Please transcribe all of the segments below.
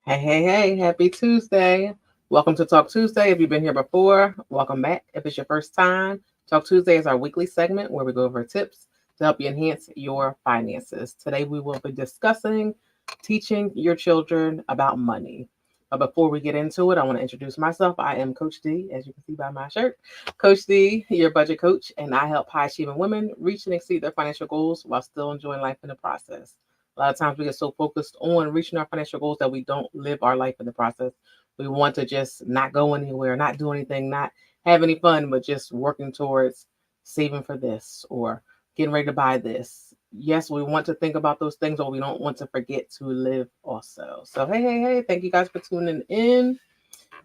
Hey, happy Tuesday. Welcome to Talk Tuesday. If you've been here before, welcome back. If it's your first time, Talk Tuesday is our weekly segment where we go over tips to help you enhance your finances. Today, we will be discussing teaching your children about money. But before we get into it, I want to introduce myself. I am Coach D, as you can see by my shirt. Coach D, your budget coach, and I help high achieving women reach and exceed their financial goals while still enjoying life in the process. A lot of times we get so focused on reaching our financial goals that we don't live our life in the process. We want to just not go anywhere, not do anything, not have any fun, but just working towards saving for this or getting ready to buy this. Yes, we want to think about those things, but we don't want to forget to live also. So, hey, thank you guys for tuning in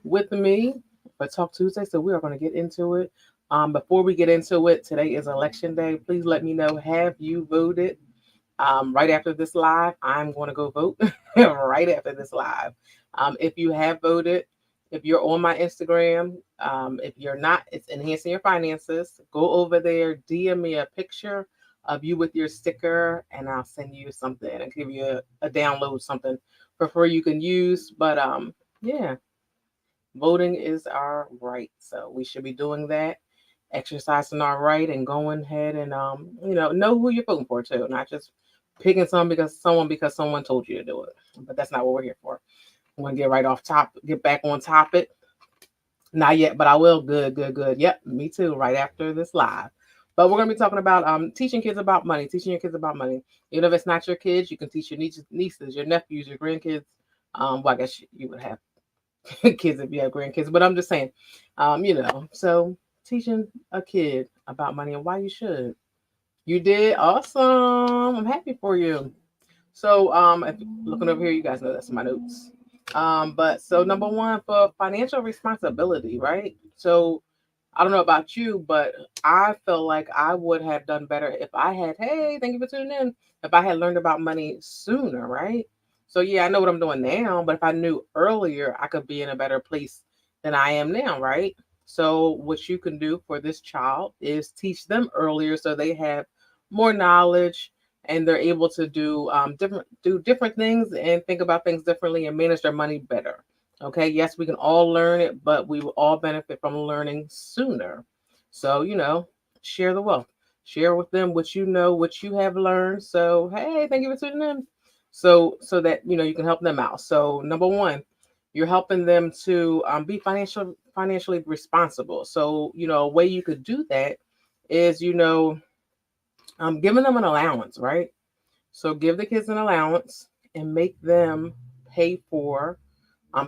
with me for Talk Tuesday. So, we are going to get into it. Before we get into it, today is election day. Please let me know, have you voted? Right after this live, I'm going to go vote right after this live. If you have voted, if you're on my Instagram, if you're not, it's enhancing your finances. Go over there, DM me a picture of you with your sticker, and I'll send you something and give you a download something for free you can use. But yeah, voting is our right, so we should be doing that, exercising our right, and going ahead and know who you're voting for too, not just picking because someone told you to do it. But that's not what we're here for. I'm gonna get right off top, get back on topic. Not yet, but I will. Good. Yep, me too. Right after this live. But we're gonna be talking about teaching kids about money, teaching your kids about money. Even if it's not your kids, you can teach your nieces, your nephews, your grandkids. Well, I guess you would have kids if you have grandkids, but I'm just saying, so teaching a kid about money and why you should. You did awesome. I'm happy for you. So, if looking over here, you guys know that's my notes. But so number one for financial responsibility, right? So I don't know about you, but I feel like I would have done better if I had, hey, thank you for tuning in. If I had learned about money sooner, right? So yeah, I know what I'm doing now, but if I knew earlier, I could be in a better place than I am now, right? So what you can do for this child is teach them earlier so they have more knowledge and they're able to do different things and think about things differently and manage their money better. Okay, yes, we can all learn it, but we will all benefit from learning sooner. So, share the wealth. Share with them what you know, what you have learned. So, hey, thank you for tuning in. So that you can help them out. So, number one, you're helping them to be financially responsible. So, a way you could do that is, giving them an allowance, right? So, give the kids an allowance and make them pay for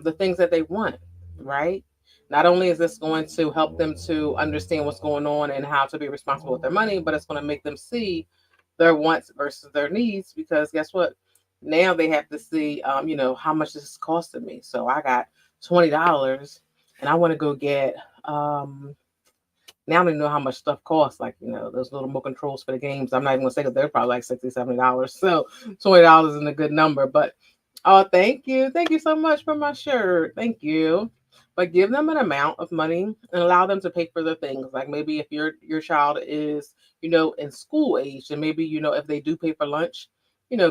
the things that they want, right? Not only is this going to help them to understand what's going on and how to be responsible with their money, but it's going to make them see their wants versus their needs because guess what? Now they have to see, how much this is costing me. So I got $20 and I want to go get, now they know how much stuff costs, like, those little remote controls for the games. I'm not even going to say that they're probably like $60, $70. So $20 isn't a good number, but oh, thank you. Thank you so much for my shirt. Thank you. But give them an amount of money and allow them to pay for their things. Like maybe if your child is, in school age, and maybe, if they do pay for lunch,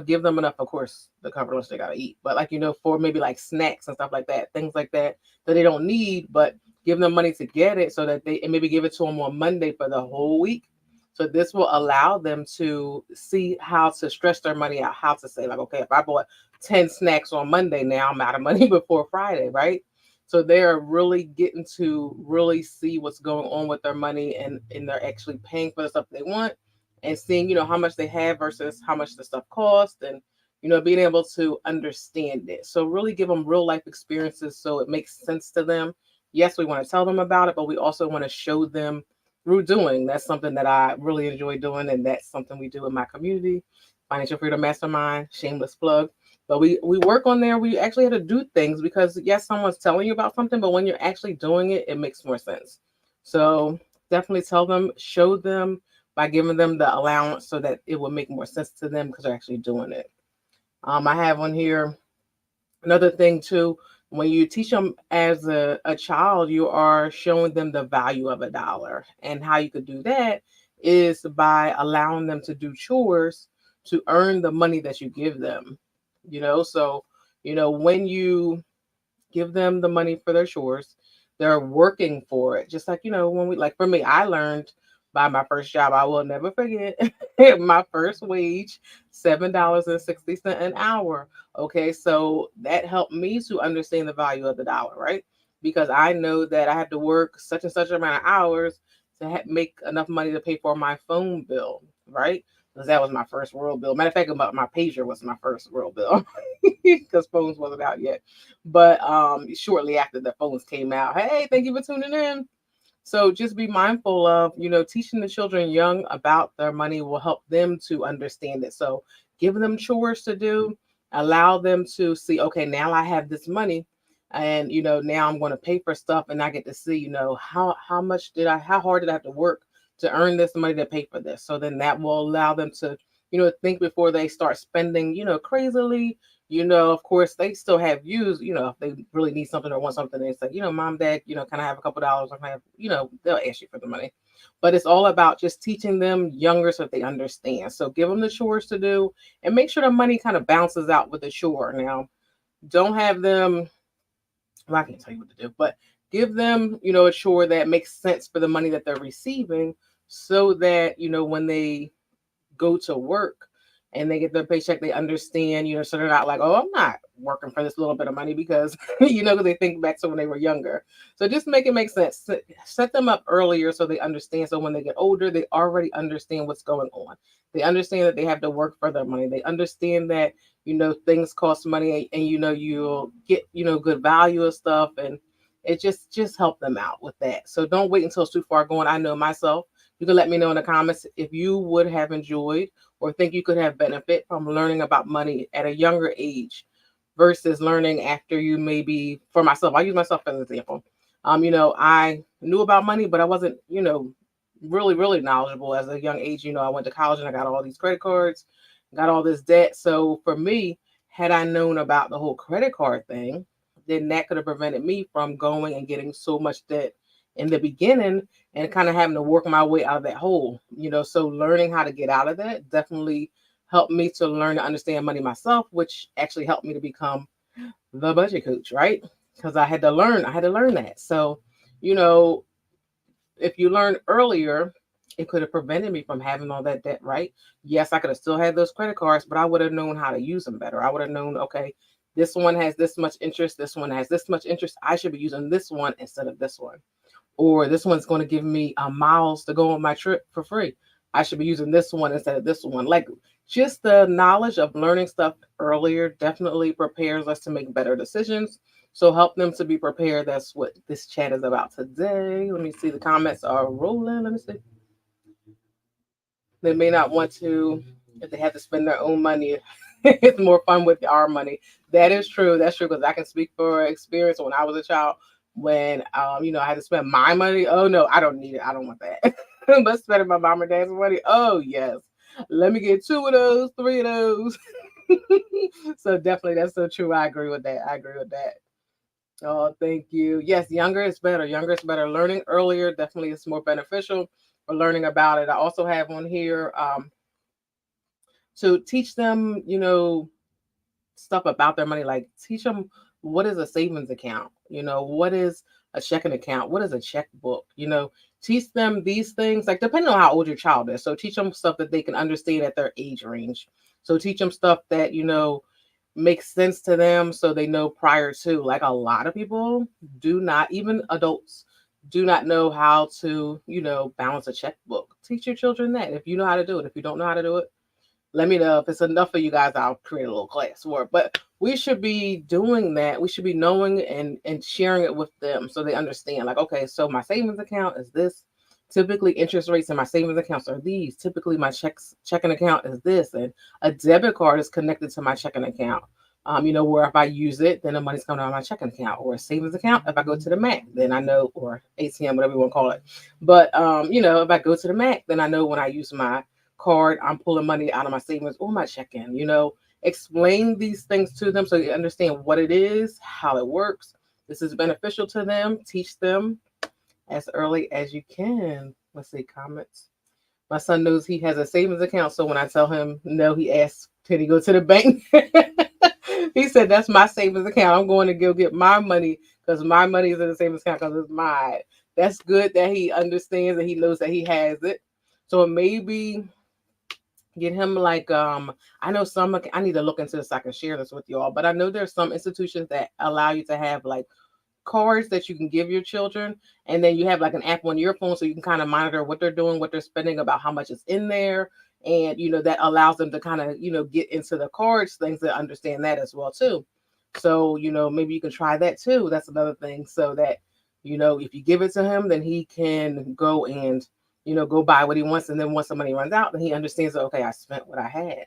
give them enough, of course, to cover lunch they gotta eat. But like, for maybe like snacks and stuff like that, things like that they don't need, but give them money to get it so that and maybe give it to them on Monday for the whole week. So this will allow them to see how to stretch their money out, how to say like, okay, if I bought 10 snacks on Monday, now I'm out of money before Friday, right? So they're really getting to really see what's going on with their money and they're actually paying for the stuff they want and seeing, how much they have versus how much the stuff costs and, being able to understand it. So really give them real life experiences so it makes sense to them. Yes, we want to tell them about it, but we also want to show them through doing. That's something that I really enjoy doing, and that's something we do in my community, Financial Freedom Mastermind, shameless plug. But we work on there. We actually have to do things because yes, someone's telling you about something, but when you're actually doing it, it makes more sense. So definitely tell them, show them by giving them the allowance so that it will make more sense to them because they're actually doing it. I have on here another thing too. When you teach them as a child, you are showing them the value of a dollar. And how you could do that is by allowing them to do chores to earn the money that you give them. So When you give them the money for their chores, they're working for it. Just like, when like for me, I learned by my first job, I will never forget my first wage, $7.60 an hour. Okay, so that helped me to understand the value of the dollar, right? Because I know that I have to work such and such amount of hours to make enough money to pay for my phone bill, right? Because that was my first real bill. Matter of fact, my pager was my first real bill because phones wasn't out yet. But shortly after the phones came out, hey, thank you for tuning in. So just be mindful of, teaching the children young about their money will help them to understand it. So give them chores to do, allow them to see, okay, now I have this money and now I'm going to pay for stuff and I get to see, how hard did I have to work to earn this money to pay for this. So then that will allow them to, think before they start spending, crazily. Of course, they still have views, if they really need something or want something, they say, mom, dad, can I have a couple dollars? Or can I have, they'll ask you for the money. But it's all about just teaching them younger so that they understand. So give them the chores to do and make sure the money kind of bounces out with the chore. Now, don't have them, well, I can't tell you what to do, but give them, a chore that makes sense for the money that they're receiving so that, when they go to work and they get their paycheck, they understand, so they're not like, oh, I'm not working for this little bit of money because, because they think back to when they were younger. So just make it make sense. Set them up earlier so they understand. So when they get older, they already understand what's going on. They understand that they have to work for their money. They understand that, things cost money and, you'll get, good value of stuff. And it just help them out with that. So don't wait until it's too far gone. I know myself. You can let me know in the comments if you would have enjoyed or think you could have benefit from learning about money at a younger age versus learning after you maybe, for myself, I use myself as an example. I knew about money, but I wasn't, really, really knowledgeable as a young age. I went to college and I got all these credit cards, got all this debt. So for me, had I known about the whole credit card thing, then that could have prevented me from going and getting so much debt in the beginning and kind of having to work my way out of that hole. So learning how to get out of that definitely helped me to learn to understand money myself, which actually helped me to become the budget coach, right? Because I had to learn that. So, you know, if you learn earlier, it could have prevented me from having all that debt, right? Yes, I could have still had those credit cards, but I would have known how to use them better. I would have known, okay, this one has this much interest, this one has this much interest. I should be using this one instead of this one. Or this one's going to give me miles to go on my trip for free. I should be using this one instead of this one. Like just the knowledge of learning stuff earlier definitely prepares us to make better decisions. So help them to be prepared. That's what this chat is about today. Let me see. The comments are rolling. Let me see. They may not want to if they have to spend their own money. It's more fun with our money. That is true. That's true because I can speak for experience when I was a child. When I had to spend my money. Oh no, I don't need it. I don't want that. But spending my mom or dad's money. Oh yes. Let me get two of those, three of those. So definitely that's so true. I agree with that. I agree with that. Oh, thank you. Yes, younger is better. Younger is better. Learning earlier definitely is more beneficial for learning about it. I also have on here to teach them, stuff about their money, like teach them what is a savings account, what is a checking account, what is a checkbook, teach them these things, like depending on how old your child is. So teach them stuff that they can understand at their age range. So teach them stuff that, makes sense to them so they know prior to. Like a lot of people do not, even adults, do not know how to, balance a checkbook. Teach your children that if you know how to do it. If you don't know how to do it, let me know. If it's enough for you guys, I'll create a little class for it. But we should be doing that. We should be knowing and sharing it with them so they understand. Like, okay, so my savings account is this. Typically, interest rates in my savings accounts are these. Typically, my checking account is this, and a debit card is connected to my checking account. Where if I use it, then the money's coming out of my checking account, or a savings account. If I go to the Mac, then I know, or ATM, whatever you want to call it. But if I go to the Mac, then I know when I use my card, I'm pulling money out of my savings or my check-in. Explain these things to them so you understand what it is, how it works. This is beneficial to them. Teach them as early as you can. Let's see, comments. My son knows he has a savings account, so when I tell him no, he asks, can he go to the bank? He said, that's my savings account. I'm going to go get my money because my money is in the savings account because it's mine. That's good that he understands and he knows that he has it. So maybe get him like I know some, I need to look into this so I can share this with you all, but I know there's some institutions that allow you to have like cards that you can give your children, and then you have like an app on your phone so you can kind of monitor what they're doing, what they're spending, about how much is in there. And that allows them to kind of get into the cards things, to understand that as well too. So maybe you can try that too. That's another thing, so that if you give it to him, then he can go and go buy what he wants, and then once the money runs out, then he understands that, okay, I spent what I had.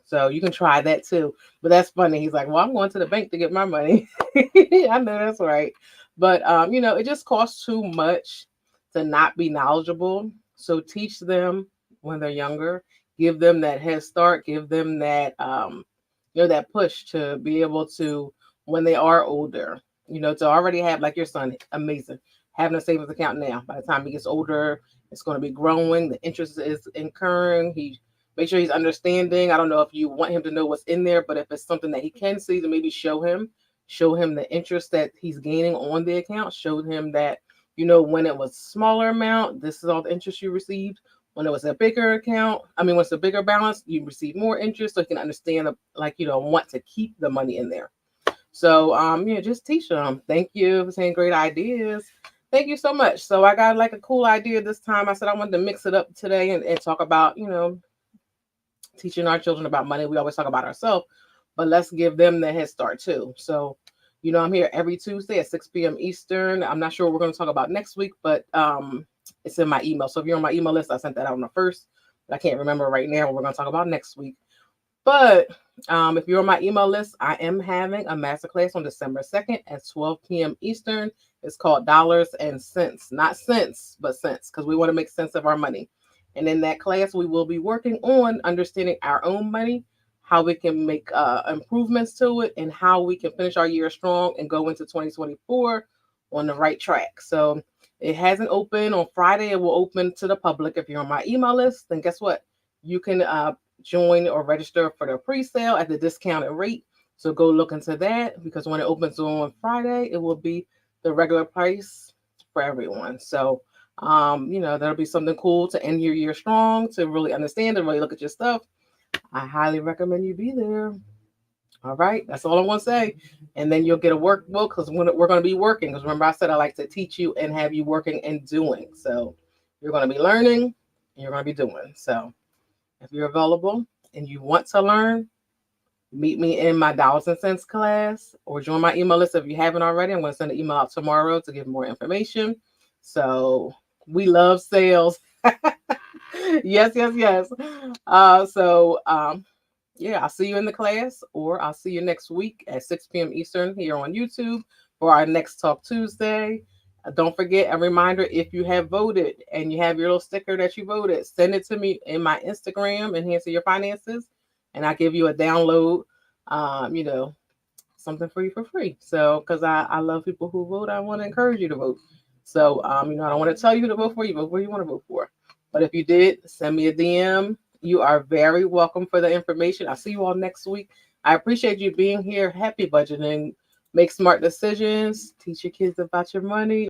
So you can try that too. But that's funny. He's like, well, I'm going to the bank to get my money. I know that's right. But it just costs too much to not be knowledgeable. So teach them when they're younger. Give them that head start. Give them that that push to be able to, when they are older, to already have, like your son, amazing, having a savings account now. By the time he gets older, it's going to be growing. The interest is incurring. He make sure he's understanding. I don't know if you want him to know what's in there, but if it's something that he can see, then maybe show him the interest that he's gaining on the account. Show him that, when it was smaller amount, this is all the interest you received. When it was a bigger account, when it's a bigger balance, you receive more interest, so you can understand, like, want to keep the money in there. So, just teach them. Thank you for saying great ideas. Thank you so much. So I got like a cool idea this time. I said I wanted to mix it up today and talk about, teaching our children about money. We always talk about ourselves, but let's give them the head start too. So, I'm here every Tuesday at 6 p.m. Eastern. I'm not sure what we're going to talk about next week, but it's in my email. So if you're on my email list, I sent that out on the first, but I can't remember right now what we're going to talk about next week. But if you're on my email list, I am having a masterclass on December 2nd at 12 p.m. Eastern. It's called Dollars and Cents. Not cents, but cents, because we want to make sense of our money. And in that class, we will be working on understanding our own money, how we can make improvements to it, and how we can finish our year strong and go into 2024 on the right track. So it hasn't opened. On Friday, it will open to the public. If you're on my email list, then guess what? You can join or register for the pre-sale at the discounted rate. So go look into that, because when it opens on Friday, it will be the regular price for everyone. So, that'll be something cool to end your year strong, to really understand and really look at your stuff. I highly recommend you be there. All right, that's all I want to say. And then you'll get a workbook, because we're going to be working. Because remember, I said I like to teach you and have you working and doing. So you're going to be learning and you're going to be doing. So if you're available and you want to learn, meet me in my Dollars and Cents class, or join my email list if you haven't already. I'm going to send an email out tomorrow to give more information. So we love sales. Yes, yes, yes. Yeah, I'll see you in the class, or I'll see you next week at 6 p.m. Eastern here on YouTube for our next Talk Tuesday. Don't forget, a reminder, if you have voted and you have your little sticker that you voted, send it to me in my Instagram, Enhancing Your Finances, and I'll give you a download, something for you for free. So, because I love people who vote, I want to encourage you to vote. So, I don't want to tell you who to vote for. You vote where you want to vote for. But if you did, send me a DM. You are very welcome for the information. I'll see you all next week. I appreciate you being here. Happy budgeting. Make smart decisions. Teach your kids about your money.